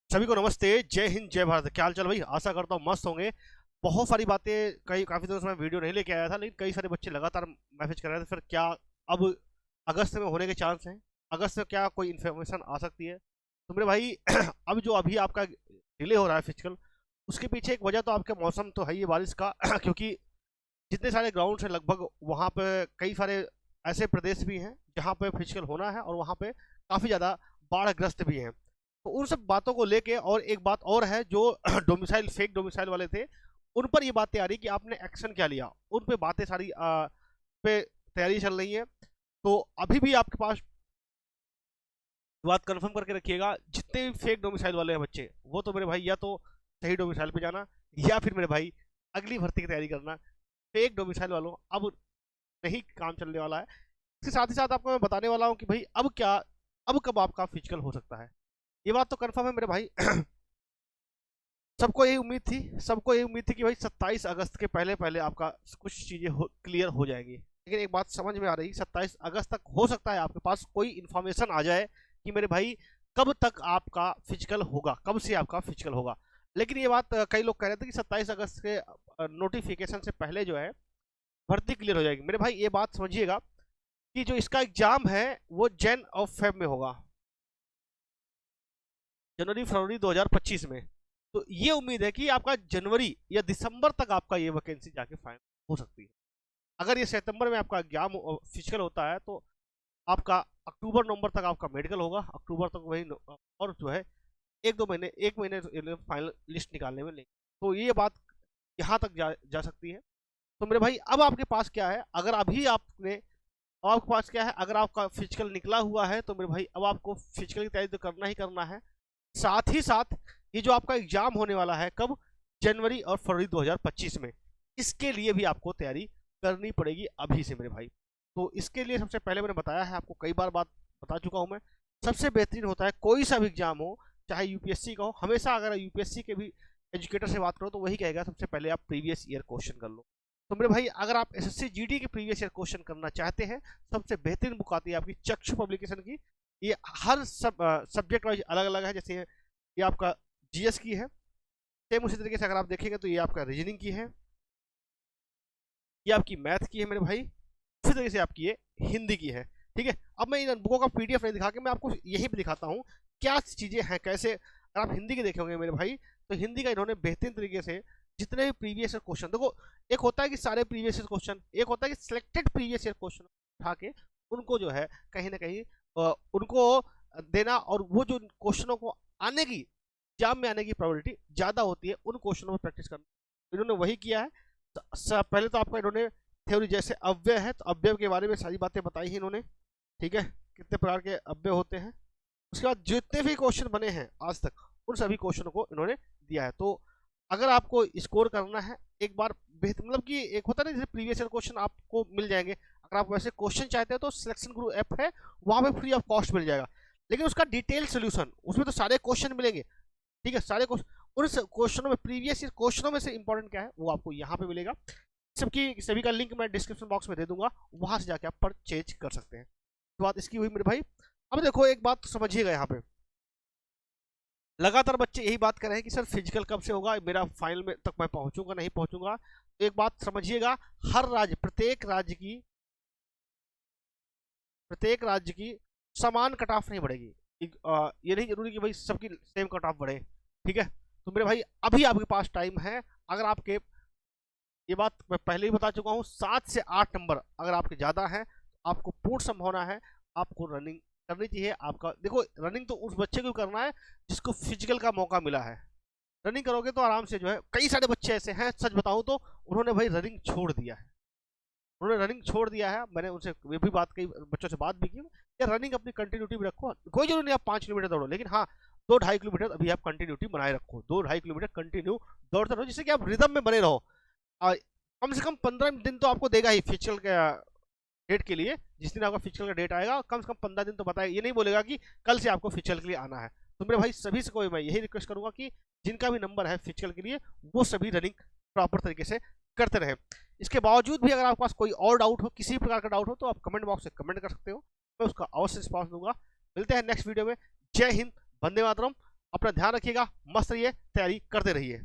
सभी को नमस्ते। जय हिंद जय भारत। क्या हाल चाल भाई? आशा करता हूँ मस्त होंगे। बहुत सारी बातें, कई काफ़ी दिनों से मैं वीडियो नहीं लेके आया था, लेकिन कई सारे बच्चे लगातार मैसेज कर रहे थे फिर क्या अब अगस्त में होने के चांस हैं, अगस्त में क्या कोई इन्फॉर्मेशन आ सकती है। तो मेरे भाई अब जो अभी आपका डिले हो रहा है फिजिकल, उसके पीछे एक वजह तो आपके मौसम तो है ही, बारिश का क्योंकि जितने सारे ग्राउंड हैं लगभग वहाँ पे कई सारे ऐसे प्रदेश भी हैं जहाँ पे फिजिकल होना है और वहाँ पे काफ़ी ज़्यादा बाढ़ग्रस्त भी हैं। तो उन सब बातों को लेके और एक बात और है जो डोमिसाइल फेक डोमिसाइल वाले थे, उन पर ये बातें आ रही कि आपने एक्शन क्या लिया, उन पे बातें सारी पे तैयारी चल रही है। तो अभी भी आपके पास बात कंफर्म करके रखिएगा, जितने भी फेक डोमिसाइल वाले हैं बच्चे, वो तो मेरे भाई या तो सही डोमिसाइल पे जाना, या फिर मेरे भाई अगली भर्ती की तैयारी करना। फेक डोमिसाइल वालों अब नहीं काम चलने वाला है। इसके साथ ही साथ आपको मैं बताने वाला हूँ कि भाई अब क्या, अब कब आपका फिजिकल हो सकता है। ये बात तो कंफर्म है मेरे भाई। सबको यही उम्मीद थी, सबको यही उम्मीद थी कि भाई 27 अगस्त के पहले पहले आपका कुछ चीज़ें क्लियर हो जाएंगी, लेकिन एक बात समझ में आ रही, 27 अगस्त तक हो सकता है आपके पास कोई इन्फॉर्मेशन आ जाए कि मेरे भाई कब तक आपका फिजिकल होगा, कब से आपका फिजिकल होगा। लेकिन ये बात कई लोग कह रहे थे कि 27 अगस्त के नोटिफिकेशन से पहले जो है भर्ती क्लियर हो जाएगी। मेरे भाई ये बात समझिएगा कि जो इसका एग्जाम है वो जैन और फेब में होगा, जनवरी फरवरी 2025 में। तो ये उम्मीद है कि आपका जनवरी या दिसंबर तक आपका ये वैकेंसी जाके फाइनल हो सकती है। अगर ये सितंबर में आपका एग्जाम फिजिकल होता है तो आपका अक्टूबर नवंबर तक आपका मेडिकल होगा, अक्टूबर तक वही और जो है एक दो महीने, एक महीने फाइनल लिस्ट निकालने में लेंगे। तो ये बात यहाँ तक जा सकती है। तो मेरे भाई अब आपके पास क्या है, अगर अभी आपने, अब आपके पास क्या है, अगर आपका फिजिकल निकला हुआ है तो मेरे भाई अब आपको फिजिकल की तैयारी तो करना ही करना है। साथ ही साथ ये जो आपका एग्जाम होने वाला है कब, जनवरी और फरवरी 2025 में, इसके लिए भी आपको तैयारी करनी पड़ेगी अभी से मेरे भाई। तो इसके लिए सबसे पहले मैंने बताया है आपको, कई बार बात बता चुका हूं मैं, सबसे बेहतरीन होता है कोई सा भी एग्जाम हो, चाहे यूपीएससी का हो, हमेशा अगर यूपीएससी के भी एजुकेटर से बात करो तो वही कहेगा सबसे पहले आप प्रीवियस ईयर क्वेश्चन कर लो। तो मेरे भाई अगर आप एसएससी जीडी के प्रीवियस ईयर क्वेश्चन करना चाहते हैं, सबसे बेहतरीन बुक आती है आपकी चक्षु पब्लिकेशन की। ये हर सब्जेक्ट वाइज अलग अलग है। जैसे ये आपका जीएस की है, सेम उसी तरीके से अगर आप देखेंगे तो ये आपका रीजनिंग की है, ये आपकी मैथ की है मेरे भाई, उसी तरीके से आपकी ये हिंदी की है। ठीक है, अब मैं इन बुकों का पीडीएफ नहीं दिखा के मैं आपको यही पे दिखाता हूँ क्या चीज़ें हैं, कैसे। अगर आप हिंदी के देखे होंगे मेरे भाई, तो हिंदी का इन्होंने बेहतरीन तरीके से जितने भी प्रीवियस ईयर क्वेश्चन, देखो एक होता है कि सारे प्रीवियस ईयर क्वेश्चन, एक होता है कि सिलेक्टेड प्रीवियस ईयर क्वेश्चन उठा के उनको जो है कहीं ना कहीं उनको देना, और वो जो क्वेश्चनों को आने की, एग्जाम में आने की प्रोबेबिलिटी ज़्यादा होती है, उन क्वेश्चनों में प्रैक्टिस करना। इन्होंने वही किया है। पहले तो आपका इन्होंने थ्योरी, जैसे अव्यय है तो अव्यय के बारे में सारी बातें बताई हैं इन्होंने। ठीक है, कितने प्रकार के अव्यय होते हैं, उसके बाद जितने भी क्वेश्चन बने हैं आज तक उन सभी क्वेश्चनों को इन्होंने दिया है। तो अगर आपको स्कोर करना है एक बार बेहतर, मतलब कि एक होता है ना जैसे प्रीवियस ईयर क्वेश्चन आपको मिल जाएंगे, अगर आप वैसे क्वेश्चन चाहते हैं तो सिलेक्शन गुरु ऐप है, वहाँ पे फ्री ऑफ कॉस्ट मिल जाएगा। लेकिन उसका डिटेल सोल्यूशन, उसमें तो सारे क्वेश्चन मिलेंगे। ठीक है, सारे क्वेश्चन, उन क्वेश्चनों में प्रीवियस ईयर क्वेश्चनों में से इंपॉर्टेंट क्या है वो आपको यहाँ पे मिलेगा। सबकी सभी का लिंक मैं डिस्क्रिप्शन बॉक्स में दे दूंगा, वहां से जाके आप परचेज कर सकते हैं। तो बात इसकी हुई मेरे भाई। अब देखो एक बात तो समझिएगा, यहाँ पे लगातार बच्चे यही बात कर रहे हैं कि सर फिजिकल कब से होगा, मेरा फाइनल में तक मैं पहुंचूंगा नहीं पहुंचूंगा। तो एक बात समझिएगा, हर राज्य, प्रत्येक राज्य की समान कट ऑफ नहीं बढ़ेगी। ये नहीं जरूरी कि भाई सबकी सेम कट ऑफ बढ़े। ठीक है, तो मेरे भाई अभी आपके पास टाइम है। अगर आपके, ये बात मैं पहले ही बता चुका हूँ, 7 से 8 नंबर अगर आपके ज़्यादा हैं तो आपको पूर्ण संभावना है आपको रनिंग करनी चाहिए। आपका देखो, रनिंग तो उस बच्चे को करना है जिसको फिजिकल का मौका मिला है। रनिंग करोगे तो आराम से जो है, कई सारे बच्चे ऐसे हैं सच बताऊं तो उन्होंने भाई रनिंग छोड़ दिया है, उन्होंने रनिंग छोड़ दिया है। मैंने उनसे ये भी बात, कई बच्चों से बात भी की, यार रनिंग अपनी कंटिन्यूटी में रखो, कोई जरूरी नहीं आप 5 किलोमीटर दौड़ो, लेकिन हाँ 2-2.5 किलोमीटर अभी आप कंटिन्यूटी बनाए रखो, 2-2.5 किलोमीटर कंटिन्यू दौड़ते रहो, जिससे कि आप रिदम में बने रहो। कम से कम 15 दिन तो आपको देगा ही फिजिकल का डेट के लिए। जिस दिन आपका फिजिकल का डेट आएगा कम से कम 15 दिन तो बताएगा, ये नहीं बोलेगा कि कल से आपको फिजिकल के लिए आना है। तो मेरे भाई सभी से कोई मैं यही रिक्वेस्ट करूंगा कि जिनका भी नंबर है फिजिकल के लिए, वो सभी रनिंग प्रॉपर तरीके से करते रहे। इसके बावजूद भी अगर आपके पास कोई और डाउट हो, किसी प्रकार का डाउट हो, तो आप कमेंट बॉक्स में कमेंट कर सकते हो, मैं उसका अवश्य रिस्पॉन्स दूंगा। मिलते हैं नेक्स्ट वीडियो में। जय हिंद, वंदे मातरम। अपना ध्यान रखिएगा, मस्त रहिए, तैयारी करते रहिए।